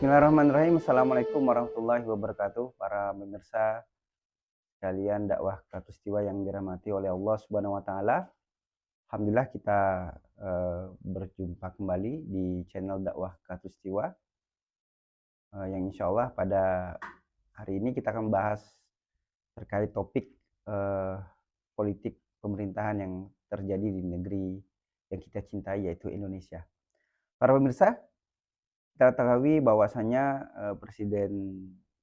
Bismillahirrahmanirrahim. Assalamualaikum warahmatullahi wabarakatuh. Para pemirsa sekalian dakwah Katulistiwa yang dirahmati oleh Allah Subhanahu wa taala. Alhamdulillah kita berjumpa kembali di channel dakwah Katulistiwa yang insyaallah pada hari ini kita akan bahas terkait topik eh, politik pemerintahan yang terjadi di negeri yang kita cintai yaitu Indonesia. Para pemirsa, kita ketahui bahwasanya Presiden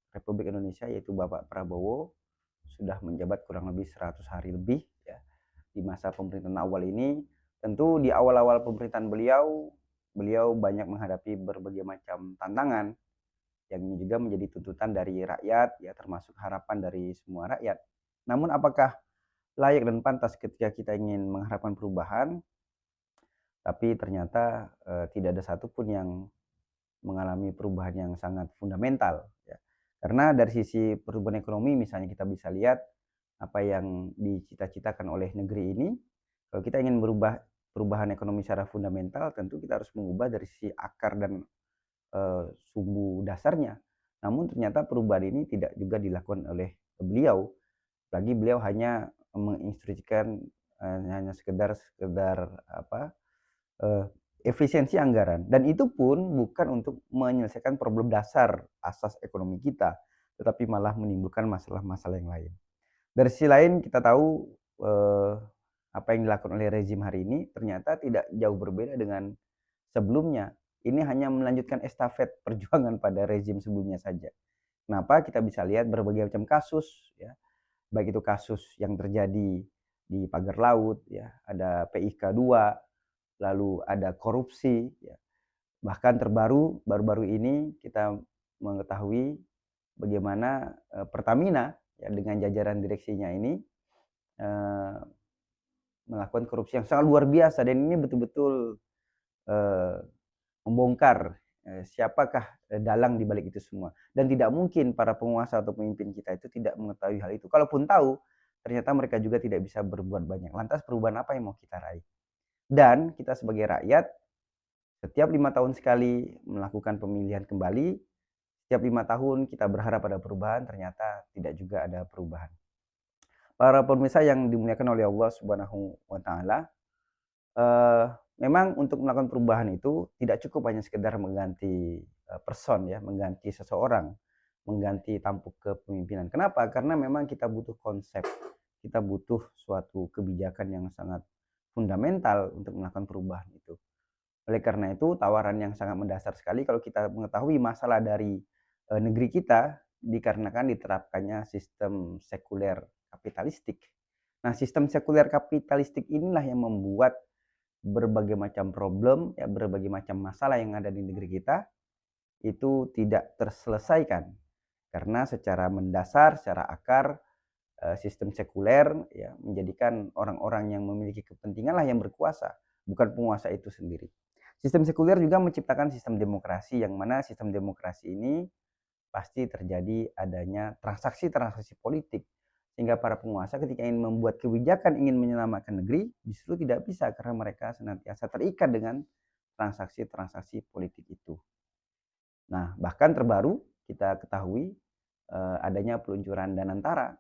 Republik Indonesia yaitu Bapak Prabowo sudah menjabat kurang lebih 100 hari lebih ya. Di masa pemerintahan awal ini, tentu di awal-awal pemerintahan beliau banyak menghadapi berbagai macam tantangan yang ini juga menjadi tuntutan dari rakyat ya, termasuk harapan dari semua rakyat. Namun apakah layak dan pantas ketika kita ingin mengharapkan perubahan tapi ternyata tidak ada satupun yang mengalami perubahan yang sangat fundamental ya. Karena dari sisi perubahan ekonomi misalnya kita bisa lihat apa yang dicita-citakan oleh negeri ini. Kalau kita ingin berubah perubahan ekonomi secara fundamental, tentu kita harus mengubah dari sisi akar dan sumbu dasarnya. Namun ternyata perubahan ini tidak juga dilakukan oleh beliau. Lagi beliau hanya menginstruksikan hanya sekedar apa efisiensi anggaran, dan itu pun bukan untuk menyelesaikan problem dasar asas ekonomi kita, tetapi malah menimbulkan masalah-masalah yang lain. Dari sisi lain kita tahu apa yang dilakukan oleh rezim hari ini ternyata tidak jauh berbeda dengan sebelumnya. Ini hanya melanjutkan estafet perjuangan pada rezim sebelumnya saja. Kenapa? Kita bisa lihat berbagai macam kasus ya, baik itu kasus yang terjadi di pagar laut ya, ada PIK 2, lalu ada korupsi ya. Bahkan baru-baru ini kita mengetahui bagaimana Pertamina ya, dengan jajaran direksinya ini eh, melakukan korupsi yang sangat luar biasa, dan ini betul-betul eh, membongkar siapakah dalang di balik itu semua. Dan tidak mungkin para penguasa atau pemimpin kita itu tidak mengetahui hal itu. Kalaupun tahu, ternyata mereka juga tidak bisa berbuat banyak. Lantas perubahan apa yang mau kita raih? Dan kita sebagai rakyat setiap 5 tahun sekali melakukan pemilihan kembali. Setiap 5 tahun kita berharap ada perubahan, ternyata tidak juga ada perubahan. Para pemirsa yang dimuliakan oleh Allah Subhanahu wa taala, eh, memang untuk melakukan perubahan itu tidak cukup hanya sekedar mengganti person ya, mengganti seseorang, mengganti tampuk kepemimpinan. Kenapa? Karena memang kita butuh konsep, kita butuh suatu kebijakan yang sangat fundamental untuk melakukan perubahan itu. Oleh karena itu, tawaran yang sangat mendasar sekali kalau kita mengetahui masalah dari negeri kita dikarenakan diterapkannya sistem sekuler kapitalistik. Nah, sistem sekuler kapitalistik inilah yang membuat berbagai macam problem, ya, berbagai macam masalah yang ada di negeri kita itu tidak terselesaikan. Karena secara mendasar, secara akar, sistem sekuler ya menjadikan orang-orang yang memiliki kepentingan lah yang berkuasa, bukan penguasa itu sendiri. Sistem sekuler juga menciptakan sistem demokrasi, yang mana sistem demokrasi ini pasti terjadi adanya transaksi-transaksi politik, sehingga para penguasa ketika ingin membuat kebijakan, ingin menyelamatkan negeri, justru tidak bisa karena mereka senantiasa terikat dengan transaksi-transaksi politik itu. Nah, bahkan terbaru kita ketahui adanya peluncuran Danantara,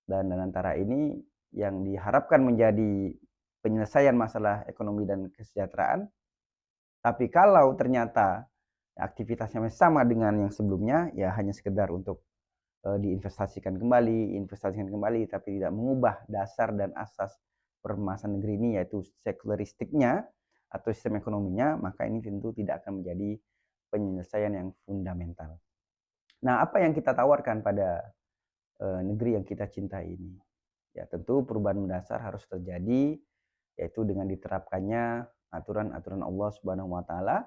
dan Danantara ini yang diharapkan menjadi penyelesaian masalah ekonomi dan kesejahteraan. Tapi kalau ternyata aktivitasnya sama dengan yang sebelumnya, ya hanya sekedar untuk investasikan kembali, tapi tidak mengubah dasar dan asas permasalahan negeri ini, yaitu sekularistiknya atau sistem ekonominya, maka ini tentu tidak akan menjadi penyelesaian yang fundamental. Nah, apa yang kita tawarkan pada negeri yang kita cintai ini? Ya, tentu perubahan mendasar harus terjadi, yaitu dengan diterapkannya aturan-aturan Allah Subhanahu wa taala,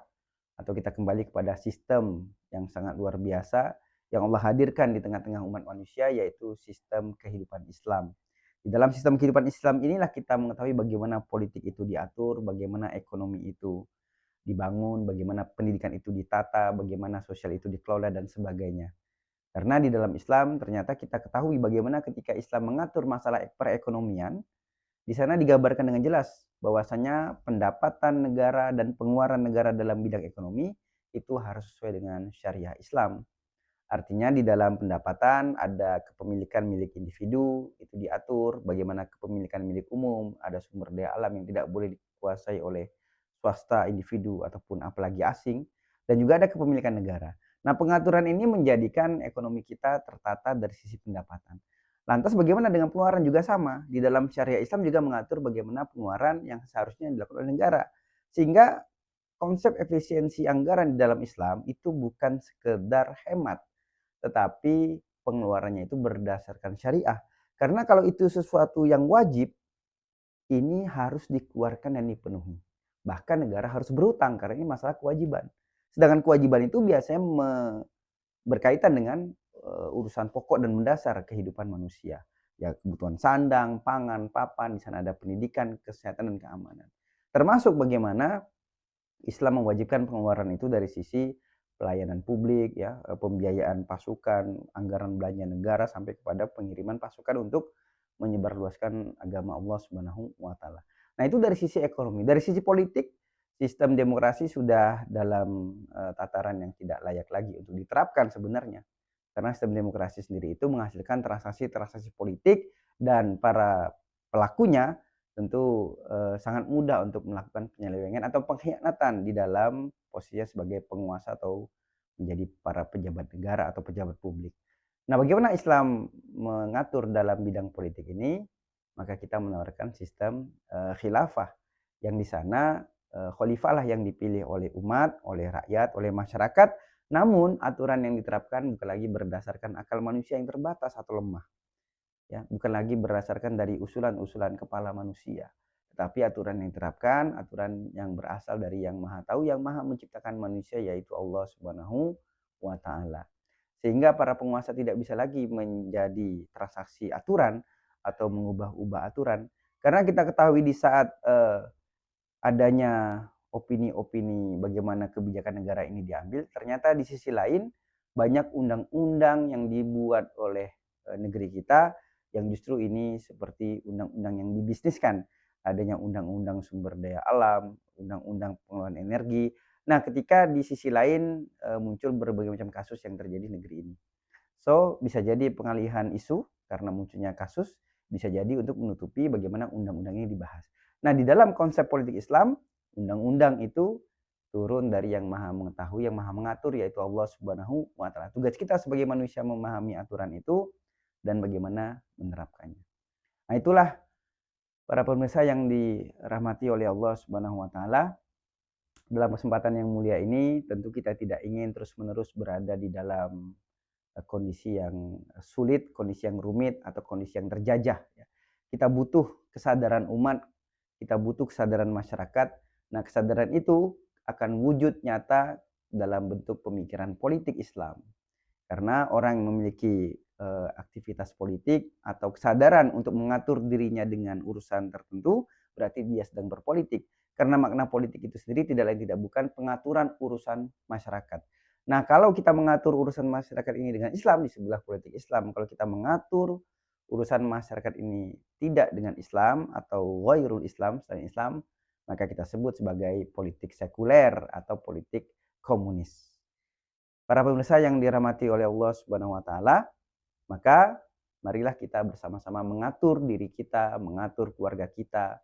atau kita kembali kepada sistem yang sangat luar biasa yang Allah hadirkan di tengah-tengah umat manusia, yaitu sistem kehidupan Islam. Di dalam sistem kehidupan Islam inilah kita mengetahui bagaimana politik itu diatur, bagaimana ekonomi itu dibangun, bagaimana pendidikan itu ditata, bagaimana sosial itu dikelola dan sebagainya. Karena di dalam Islam ternyata kita ketahui bagaimana ketika Islam mengatur masalah perekonomian, di sana digambarkan dengan jelas bahwasanya pendapatan negara dan pengeluaran negara dalam bidang ekonomi itu harus sesuai dengan syariah Islam. Artinya di dalam pendapatan ada kepemilikan milik individu, itu diatur, bagaimana kepemilikan milik umum, ada sumber daya alam yang tidak boleh dikuasai oleh swasta, individu, ataupun apalagi asing, dan juga ada kepemilikan negara. Nah, pengaturan ini menjadikan ekonomi kita tertata dari sisi pendapatan. Lantas bagaimana dengan pengeluaran juga sama. Di dalam syariah Islam juga mengatur bagaimana pengeluaran yang seharusnya dilakukan oleh negara. Sehingga konsep efisiensi anggaran di dalam Islam itu bukan sekedar hemat, tetapi pengeluarannya itu berdasarkan syariah. Karena kalau itu sesuatu yang wajib, ini harus dikeluarkan dan dipenuhi. Bahkan negara harus berutang karena ini masalah kewajiban. Sedangkan kewajiban itu biasanya berkaitan dengan urusan pokok dan mendasar kehidupan manusia. Ya, kebutuhan sandang, pangan, papan, di sana ada pendidikan, kesehatan dan keamanan. Termasuk bagaimana Islam mewajibkan pengeluaran itu dari sisi pelayanan publik, ya, pembiayaan pasukan, anggaran belanja negara sampai kepada pengiriman pasukan untuk menyebarluaskan agama Allah Subhanahu wa taala. Nah, itu dari sisi ekonomi. Dari sisi politik, sistem demokrasi sudah dalam tataran yang tidak layak lagi untuk diterapkan sebenarnya. Karena sistem demokrasi sendiri itu menghasilkan transaksi-transaksi politik dan para pelakunya tentu sangat mudah untuk melakukan penyelewengan atau pengkhianatan di dalam posisinya sebagai penguasa atau menjadi para pejabat negara atau pejabat publik. Nah, bagaimana Islam mengatur dalam bidang politik ini? Maka kita menawarkan sistem khilafah yang di sana khalifah lah yang dipilih oleh umat, oleh rakyat, oleh masyarakat. Namun aturan yang diterapkan bukan lagi berdasarkan akal manusia yang terbatas atau lemah, ya, bukan lagi berdasarkan dari usulan-usulan kepala manusia, tetapi aturan yang diterapkan, aturan yang berasal dari yang maha tahu, yang maha menciptakan manusia, yaitu Allah Subhanahu wa taala. Sehingga para penguasa tidak bisa lagi menjadi transaksi aturan atau mengubah-ubah aturan. Karena kita ketahui di saat adanya opini-opini bagaimana kebijakan negara ini diambil, ternyata di sisi lain banyak undang-undang yang dibuat oleh negeri kita yang justru ini seperti undang-undang yang dibisniskan. Adanya undang-undang sumber daya alam, undang-undang pengelolaan energi. Nah, ketika di sisi lain muncul berbagai macam kasus yang terjadi di negeri ini. So, bisa jadi pengalihan isu karena munculnya kasus, bisa jadi untuk menutupi bagaimana undang-undang ini dibahas. Nah, di dalam konsep politik Islam, undang-undang itu turun dari yang maha mengetahui, yang maha mengatur, yaitu Allah Subhanahu wa taala. Tugas kita sebagai manusia memahami aturan itu dan bagaimana menerapkannya. Nah, itulah para pemirsa yang dirahmati oleh Allah Subhanahu wa taala. Dalam kesempatan yang mulia ini, tentu kita tidak ingin terus-menerus berada di dalam kondisi yang sulit, kondisi yang rumit, atau kondisi yang terjajah. Kita butuh kesadaran umat, kita butuh kesadaran masyarakat. Nah, kesadaran itu akan wujud nyata dalam bentuk pemikiran politik Islam. Karena orang yang memiliki aktivitas politik atau kesadaran untuk mengatur dirinya dengan urusan tertentu, berarti dia sedang berpolitik. Karena makna politik itu sendiri tidak lain tidak bukan pengaturan urusan masyarakat. Nah, kalau kita mengatur urusan masyarakat ini dengan Islam, di sebelah politik Islam, kalau kita mengatur urusan masyarakat ini tidak dengan Islam atau ghairul Islam, selain Islam, maka kita sebut sebagai politik sekuler atau politik komunis. Para pemirsa yang dirahmati oleh Allah Subhanahu wa taala, maka marilah kita bersama-sama mengatur diri kita, mengatur keluarga kita,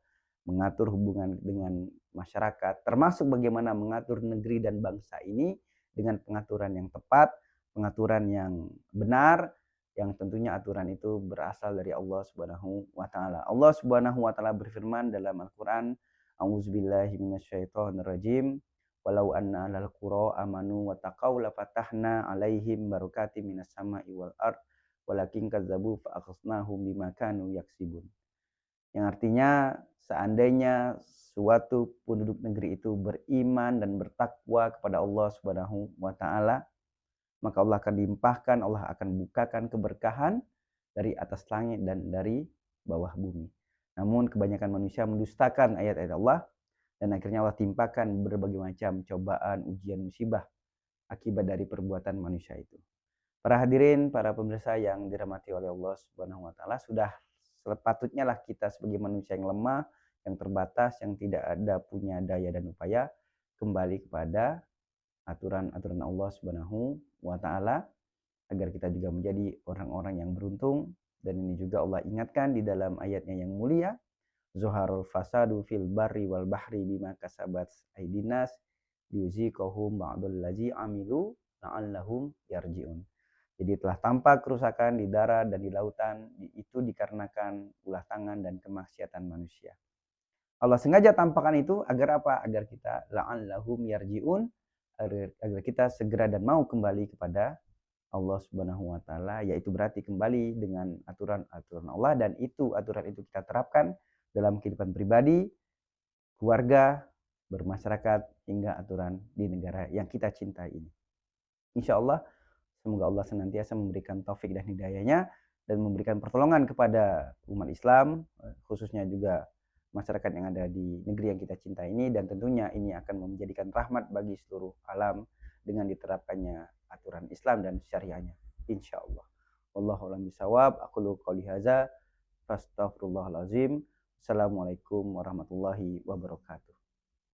mengatur hubungan dengan masyarakat, termasuk bagaimana mengatur negeri dan bangsa ini dengan pengaturan yang tepat, pengaturan yang benar, yang tentunya aturan itu berasal dari Allah Subhanahu wa taala. Allah Subhanahu wa taala berfirman dalam Al-Qur'an, "A'udzubillahi minasyaitonirrajim. Walau anna ahlal qura amanu wa taqaw la fatahna 'alaihim barakatim minas sama'i wal ard walakin kazzabu fa akhadnahum bima kanu yaksibun." Yang artinya seandainya suatu penduduk negeri itu beriman dan bertakwa kepada Allah Subhanahu wa taala, maka Allah akan limpahkan, Allah akan bukakan keberkahan dari atas langit dan dari bawah bumi. Namun kebanyakan manusia mendustakan ayat-ayat Allah dan akhirnya Allah timpakan berbagai macam cobaan, ujian, musibah akibat dari perbuatan manusia itu. Para hadirin, para pemirsa yang dirahmati oleh Allah Subhanahu wa taala, sudah sepatutnya lah kita sebagai manusia yang lemah, yang terbatas, yang tidak ada punya daya dan upaya, kembali kepada aturan-aturan Allah Subhanahu wa taala agar kita juga menjadi orang-orang yang beruntung. Dan ini juga Allah ingatkan di dalam ayatnya yang mulia, zuharul fasadu fil barri wal bahri bima kasabat aidinas liyuziqahum ba'dal ladzi amilu la'allahum yarji'un. Jadi telah tampak kerusakan di darat dan di lautan, itu dikarenakan ulah tangan dan kemaksiatan manusia. Allah sengaja tampakkan itu agar apa? Agar kita la'allahum yarji'un, agar kita segera dan mau kembali kepada Allah Subhanahu wa taala, yaitu berarti kembali dengan aturan-aturan Allah, dan aturan itu kita terapkan dalam kehidupan pribadi, keluarga, bermasyarakat, hingga aturan di negara yang kita cintai ini. Insya Allah, semoga Allah senantiasa memberikan taufik dan hidayahnya dan memberikan pertolongan kepada umat Islam, khususnya juga masyarakat yang ada di negeri yang kita cintai ini, dan tentunya ini akan menjadikan rahmat bagi seluruh alam dengan diterapkannya aturan Islam dan syariahnya, insya Allah. Wallahu a'lam bishawab. Aqulu qouli hadza fastaghfirullahalazim. Assalamualaikum warahmatullahi wabarakatuh.